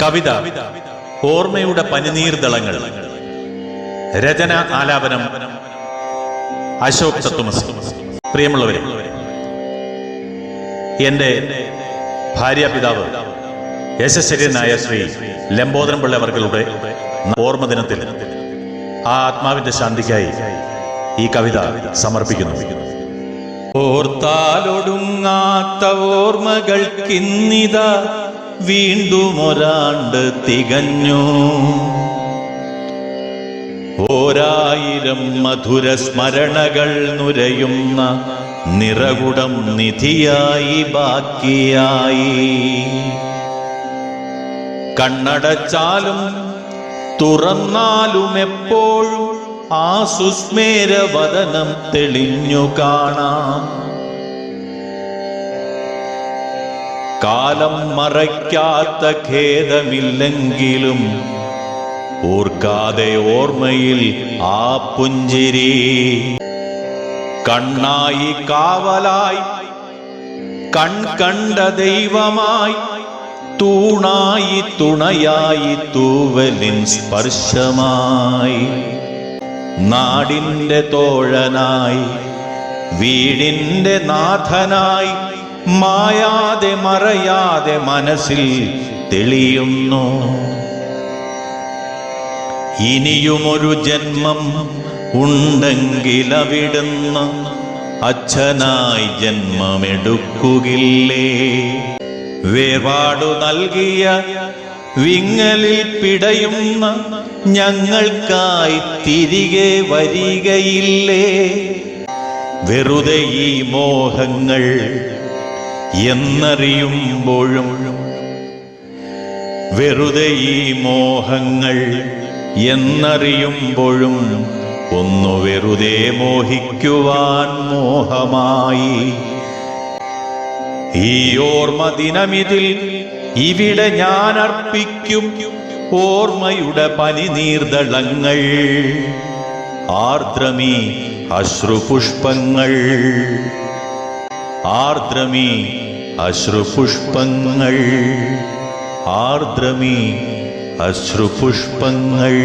കവിത ഓർമ്മയുടെ പനിനീർദളങ്ങൾ. രചന ആലാപനം അശോക് തത്വമസി. പ്രിയമുള്ളവരെ, എൻ്റെ ഭാര്യാപിതാവ് യശസ്വര്യനായ ശ്രീ ലംബോദരം പിള്ള അവർകളുടെ ഓർമ്മ ദിനത്തിൽ ആ ആത്മാവിന്റെ ശാന്തിക്കായി ഈ കവിത സമർപ്പിക്കുന്നു. ഓർത്താലൊടുങ്ങാത്ത ഓർമ്മകൾക്കിന്നിതാ വീണ്ടും ഒരാണ്ട് തികഞ്ഞു. ഓരായിരം മധുര സ്മരണകൾ നുരയുന്ന നിറകുടം നിധിയായി ബാക്കിയായി. കണ്ണടച്ചാലും തുറന്നാലും എപ്പോഴും ആ സുസ്മേരവദനം തെളിഞ്ഞു കാണാം. കാലം മറയ്ക്കാത്ത ഖേദമില്ലെങ്കിലും ഓർക്കാതെ ഓർമ്മയിൽ ആ പുഞ്ചിരി. കണ്ണായി കാവലായി, കണ്ട ദൈവമായി, തൂണായി തുണയായി, തൂവലിൻ സ്പർശമായി, നാടിൻ്റെ തോഴനായി, വീടിൻ്റെ നാഥനായി, മായാതെ മറയാതെ മനസ്സിൽ തെളിയുന്നു. ഇനിയുമൊരു ജന്മം ഉണ്ടെങ്കിലവിടുന്ന് അച്ഛനായി ജന്മമെടുക്കുകില്ലേ? വേർപാടു നൽകിയ വിങ്ങലിൽ പിടയുന്ന ഞങ്ങൾക്കായി തിരികെ വരികയില്ലേ? വെറുതെ ഈ മോഹങ്ങൾ എന്നറിയുമ്പോഴും, വെറുതെ ഈ മോഹങ്ങൾ എന്നറിയുമ്പോഴും ഒന്നു വെറുതെ മോഹിക്കുവാൻ മോഹമായി. ഈ ഓർമ്മ ദിനമിതിൽ ഇവിടെ ഞാൻ അർപ്പിക്കും ഓർമ്മയുടെ പനിനീർദളങ്ങൾ, ആർദ്രമീ അശ്രുപുഷ്പങ്ങൾ, ആർദ്രമീ അശ്രുപുഷ്പങ്ങൾ, ആർദ്രമീ അശ്രുപുഷ്പങ്ങൾ.